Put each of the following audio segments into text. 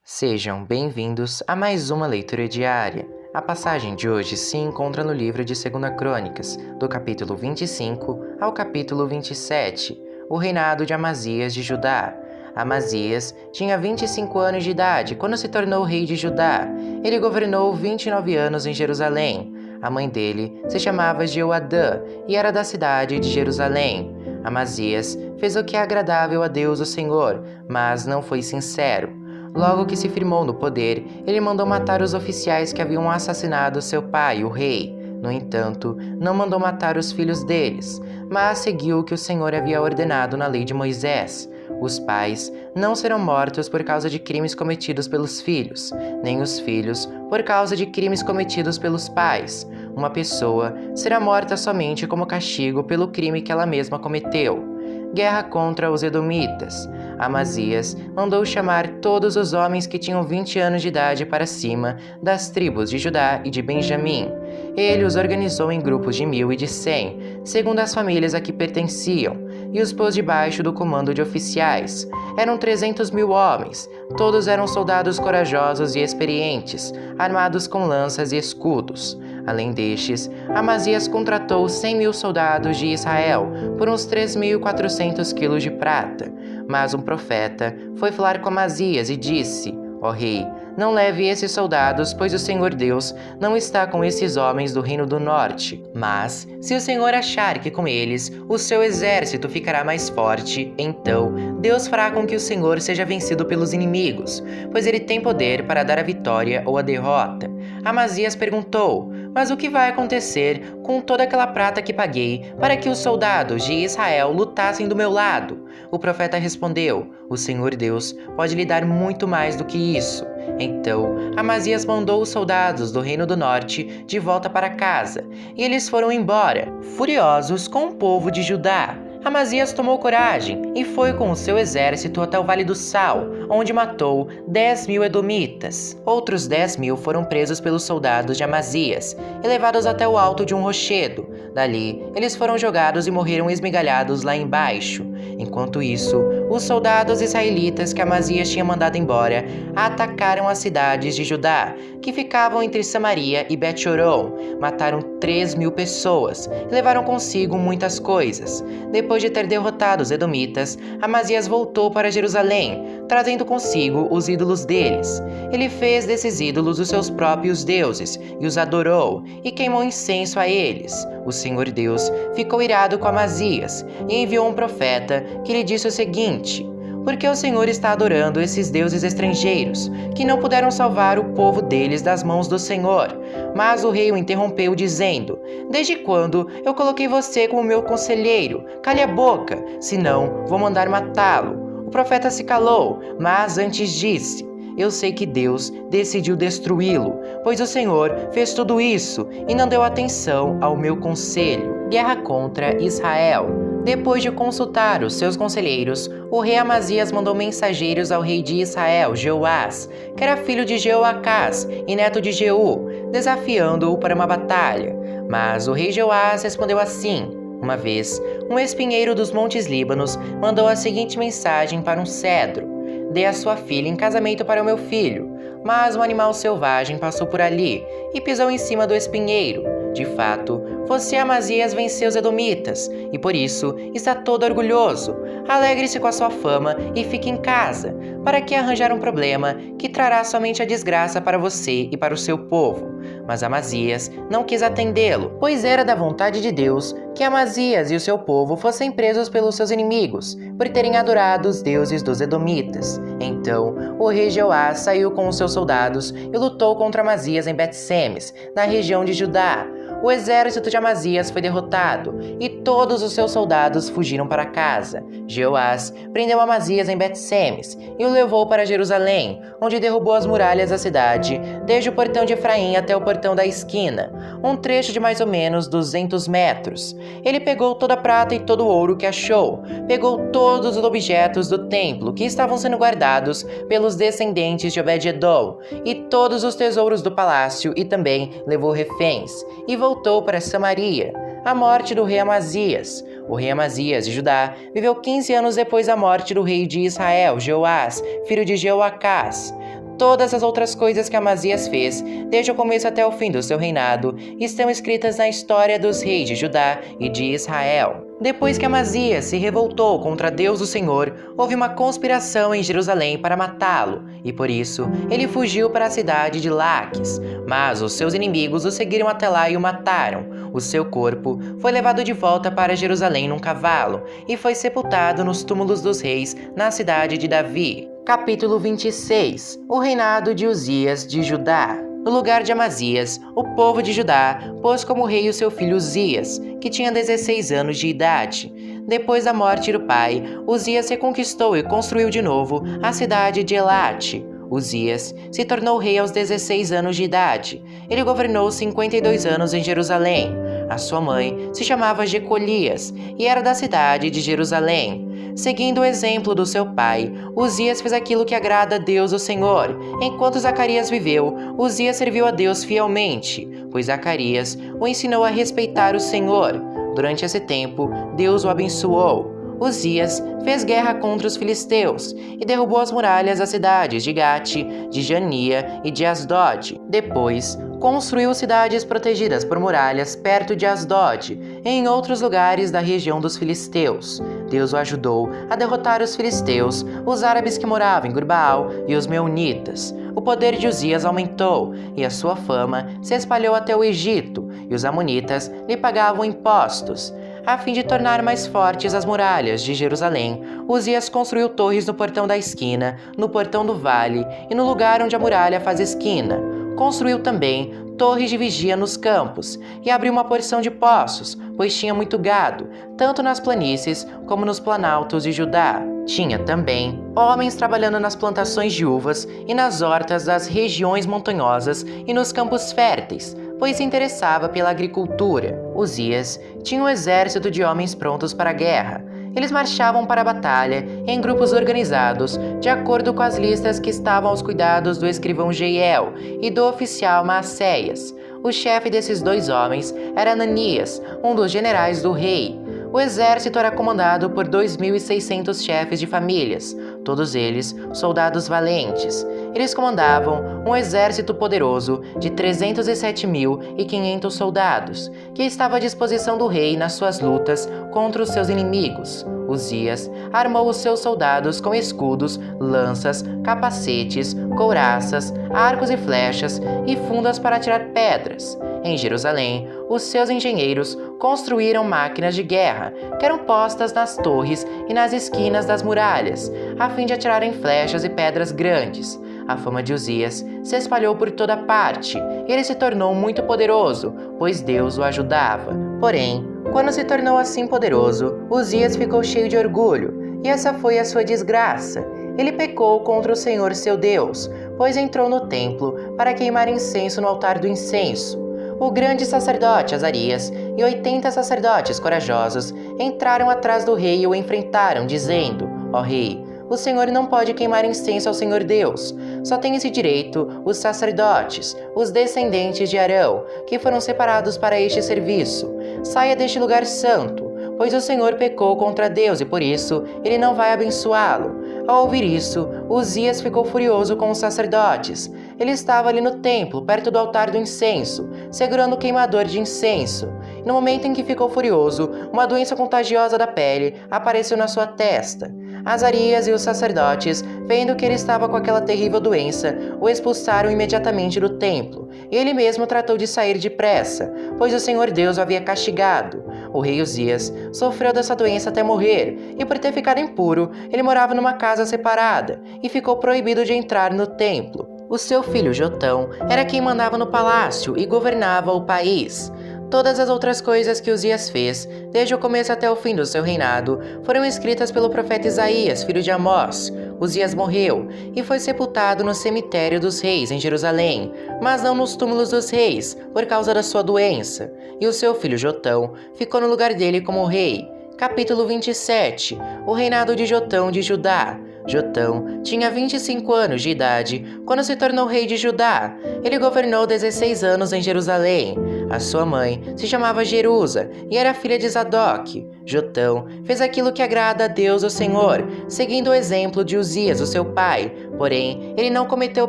Sejam bem-vindos a mais uma leitura diária. A passagem de hoje se encontra no livro de 2 Crônicas, do capítulo 25 ao capítulo 27, o reinado de Amazias de Judá. Amazias tinha 25 anos de idade quando se tornou rei de Judá. Ele governou 29 anos em Jerusalém. A mãe dele se chamava Jeoadã e era da cidade de Jerusalém. Amazias fez o que é agradável a Deus o Senhor, mas não foi sincero. Logo que se firmou no poder, ele mandou matar os oficiais que haviam assassinado seu pai, o rei. No entanto, não mandou matar os filhos deles, mas seguiu o que o Senhor havia ordenado na lei de Moisés. Os pais não serão mortos por causa de crimes cometidos pelos filhos, nem os filhos por causa de crimes cometidos pelos pais. Uma pessoa será morta somente como castigo pelo crime que ela mesma cometeu. Guerra contra os Edomitas. Amazias mandou chamar todos os homens que tinham 20 anos de idade para cima, das tribos de Judá e de Benjamim. Ele os organizou em grupos de 1000 e de 100, segundo as famílias a que pertenciam, e os pôs debaixo do comando de oficiais. Eram 300.000 homens, todos eram soldados corajosos e experientes, armados com lanças e escudos. Além destes, Amazias contratou 100.000 soldados de Israel por uns 3.400 quilos de prata. Mas um profeta foi falar com Amazias e disse: Ó rei, não leve esses soldados, pois o Senhor Deus não está com esses homens do reino do norte. Mas, se o Senhor achar que com eles o seu exército ficará mais forte, então Deus fará com que o Senhor seja vencido pelos inimigos, pois ele tem poder para dar a vitória ou a derrota. Amazias perguntou: Mas o que vai acontecer com toda aquela prata que paguei para que os soldados de Israel lutassem do meu lado? O profeta respondeu: O Senhor Deus pode lhe dar muito mais do que isso. Então, Amazias mandou os soldados do reino do norte de volta para casa, e eles foram embora, furiosos com o povo de Judá. Amazias tomou coragem e foi com o seu exército até o Vale do Sal, onde matou 10.000 edomitas. Outros 10.000 foram presos pelos soldados de Amazias e levados até o alto de um rochedo. Dali, eles foram jogados e morreram esmigalhados lá embaixo. Enquanto isso, os soldados israelitas que Amazias tinha mandado embora atacaram as cidades de Judá, que ficavam entre Samaria e Bet-Horon. Mataram 3.000 pessoas e levaram consigo muitas coisas. Depois de ter derrotado os edomitas, Amazias voltou para Jerusalém, trazendo consigo os ídolos deles. Ele fez desses ídolos os seus próprios deuses e os adorou e queimou incenso a eles. O Senhor Deus ficou irado com Amazias e enviou um profeta que lhe disse o seguinte: Porque o Senhor está adorando esses deuses estrangeiros, que não puderam salvar o povo deles das mãos do Senhor. Mas o rei o interrompeu, dizendo: Desde quando eu coloquei você como meu conselheiro? Cale a boca, senão vou mandar matá-lo. O profeta se calou, mas antes disse: Eu sei que Deus decidiu destruí-lo, pois o Senhor fez tudo isso e não deu atenção ao meu conselho. Guerra contra Israel. Depois de consultar os seus conselheiros, o rei Amazias mandou mensageiros ao rei de Israel, Jeoás, que era filho de Jeoacás e neto de Jeú, desafiando-o para uma batalha. Mas o rei Jeoás respondeu assim: Uma vez, um espinheiro dos montes Líbanos mandou a seguinte mensagem para um cedro: Dê a sua filha em casamento para o meu filho. Mas um animal selvagem passou por ali e pisou em cima do espinheiro. De fato, você, Amazias, venceu os edomitas e por isso está todo orgulhoso. Alegre-se com a sua fama e fique em casa. Para que arranjar um problema que trará somente a desgraça para você e para o seu povo? Mas Amazias não quis atendê-lo, pois era da vontade de Deus que Amazias e o seu povo fossem presos pelos seus inimigos, por terem adorado os deuses dos edomitas. Então, o rei Jeoás saiu com os seus soldados e lutou contra Amazias em Bet-Semes, na região de Judá. O exército de Amazias foi derrotado e todos os seus soldados fugiram para casa. Jeoás prendeu Amazias em Bet-Semes e o levou para Jerusalém, onde derrubou as muralhas da cidade, desde o portão de Efraim até o portão da esquina, um trecho de mais ou menos 200 metros. Ele pegou toda a prata e todo o ouro que achou, pegou todos os objetos do templo que estavam sendo guardados pelos descendentes de Obed-Edom e todos os tesouros do palácio e também levou reféns e voltou para Samaria. A morte do rei Amazias. O rei Amazias de Judá viveu 15 anos depois da morte do rei de Israel, Jeoás, filho de Jeoacás. Todas as outras coisas que Amazias fez, desde o começo até o fim do seu reinado, estão escritas na história dos reis de Judá e de Israel. Depois que Amazias se revoltou contra Deus o Senhor, houve uma conspiração em Jerusalém para matá-lo, e por isso ele fugiu para a cidade de Laques. Mas os seus inimigos o seguiram até lá e o mataram. O seu corpo foi levado de volta para Jerusalém num cavalo e foi sepultado nos túmulos dos reis na cidade de Davi. Capítulo 26. O reinado de Uzias de Judá. No lugar de Amazias, o povo de Judá pôs como rei o seu filho Uzias, que tinha 16 anos de idade. Depois da morte do pai, Uzias reconquistou e construiu de novo a cidade de Elate. Uzias se tornou rei aos 16 anos de idade. Ele governou 52 anos em Jerusalém. A sua mãe se chamava Jecolias e era da cidade de Jerusalém. Seguindo o exemplo do seu pai, Uzias fez aquilo que agrada a Deus o Senhor. Enquanto Zacarias viveu, Uzias serviu a Deus fielmente, pois Zacarias o ensinou a respeitar o Senhor. Durante esse tempo, Deus o abençoou. Uzias fez guerra contra os filisteus e derrubou as muralhas das cidades de Gate, de Jania e de Asdod. Depois, construiu cidades protegidas por muralhas perto de Asdod e em outros lugares da região dos filisteus. Deus o ajudou a derrotar os filisteus, os árabes que moravam em Gurbaal e os meunitas. O poder de Uzias aumentou e a sua fama se espalhou até o Egito, e os amonitas lhe pagavam impostos. A fim de tornar mais fortes as muralhas de Jerusalém, Uzias construiu torres no portão da esquina, no portão do vale e no lugar onde a muralha faz esquina. Construiu também torres de vigia nos campos e abriu uma porção de poços, pois tinha muito gado, tanto nas planícies como nos planaltos de Judá. Tinha também homens trabalhando nas plantações de uvas e nas hortas das regiões montanhosas e nos campos férteis, pois se interessava pela agricultura. Uzias tinha um exército de homens prontos para a guerra. Eles marchavam para a batalha em grupos organizados, de acordo com as listas que estavam aos cuidados do escrivão Jeiel e do oficial Maacéias. O chefe desses dois homens era Ananias, um dos generais do rei. O exército era comandado por 2.600 chefes de famílias, todos eles soldados valentes. Eles comandavam um exército poderoso de 307.500 soldados, que estava à disposição do rei nas suas lutas contra os seus inimigos. Uzias armou os seus soldados com escudos, lanças, capacetes, couraças, arcos e flechas e fundas para atirar pedras. Em Jerusalém, os seus engenheiros construíram máquinas de guerra, que eram postas nas torres e nas esquinas das muralhas, a fim de atirarem flechas e pedras grandes. A fama de Uzias se espalhou por toda parte, e ele se tornou muito poderoso, pois Deus o ajudava. Porém, quando se tornou assim poderoso, Uzias ficou cheio de orgulho, e essa foi a sua desgraça. Ele pecou contra o Senhor seu Deus, pois entrou no templo para queimar incenso no altar do incenso. O grande sacerdote Azarias e 80 sacerdotes corajosos entraram atrás do rei e o enfrentaram, dizendo: Ó rei, o Senhor não pode queimar incenso ao Senhor Deus. Só tem esse direito os sacerdotes, os descendentes de Arão, que foram separados para este serviço. Saia deste lugar santo, pois o Senhor pecou contra Deus e por isso ele não vai abençoá-lo. Ao ouvir isso, Uzias ficou furioso com os sacerdotes. Ele estava ali no templo, perto do altar do incenso, segurando o queimador de incenso. No momento em que ficou furioso, uma doença contagiosa da pele apareceu na sua testa. Azarias e os sacerdotes, vendo que ele estava com aquela terrível doença, o expulsaram imediatamente do templo, e ele mesmo tratou de sair depressa, pois o Senhor Deus o havia castigado. O rei Uzias sofreu dessa doença até morrer, e por ter ficado impuro, ele morava numa casa separada, e ficou proibido de entrar no templo. O seu filho Jotão era quem mandava no palácio e governava o país. Todas as outras coisas que Uzias fez, desde o começo até o fim do seu reinado, foram escritas pelo profeta Isaías, filho de Amós. Uzias morreu e foi sepultado no cemitério dos reis em Jerusalém, mas não nos túmulos dos reis, por causa da sua doença. E o seu filho Jotão ficou no lugar dele como rei. Capítulo 27. O reinado de Jotão de Judá. Jotão tinha 25 anos de idade quando se tornou rei de Judá. Ele governou 16 anos em Jerusalém. A sua mãe se chamava Jerusa e era filha de Zadok. Jotão fez aquilo que agrada a Deus o Senhor, seguindo o exemplo de Uzias, o seu pai. Porém, ele não cometeu o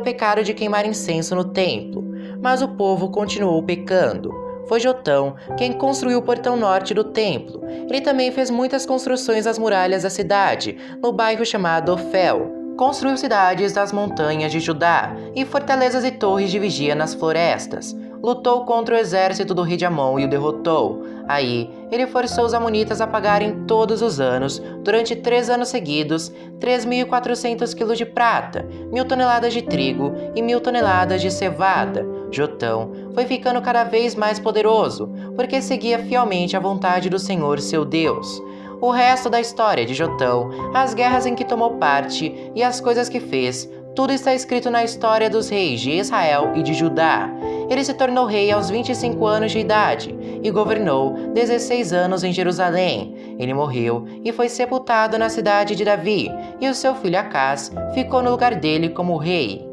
pecado de queimar incenso no templo. Mas o povo continuou pecando. Foi Jotão quem construiu o portão norte do templo. Ele também fez muitas construções às muralhas da cidade, no bairro chamado Ofel. Construiu cidades das montanhas de Judá e fortalezas e torres de vigia nas florestas. Lutou contra o exército do rei de Amon e o derrotou. Aí, ele forçou os amonitas a pagarem todos os anos, durante 3 anos seguidos, 3.400 quilos de prata, 1.000 toneladas de trigo e 1.000 toneladas de cevada. Jotão foi ficando cada vez mais poderoso, porque seguia fielmente a vontade do Senhor seu Deus. O resto da história de Jotão, as guerras em que tomou parte e as coisas que fez, tudo está escrito na história dos reis de Israel e de Judá. Ele se tornou rei aos 25 anos de idade e governou 16 anos em Jerusalém. Ele morreu e foi sepultado na cidade de Davi, e o seu filho Acás ficou no lugar dele como rei.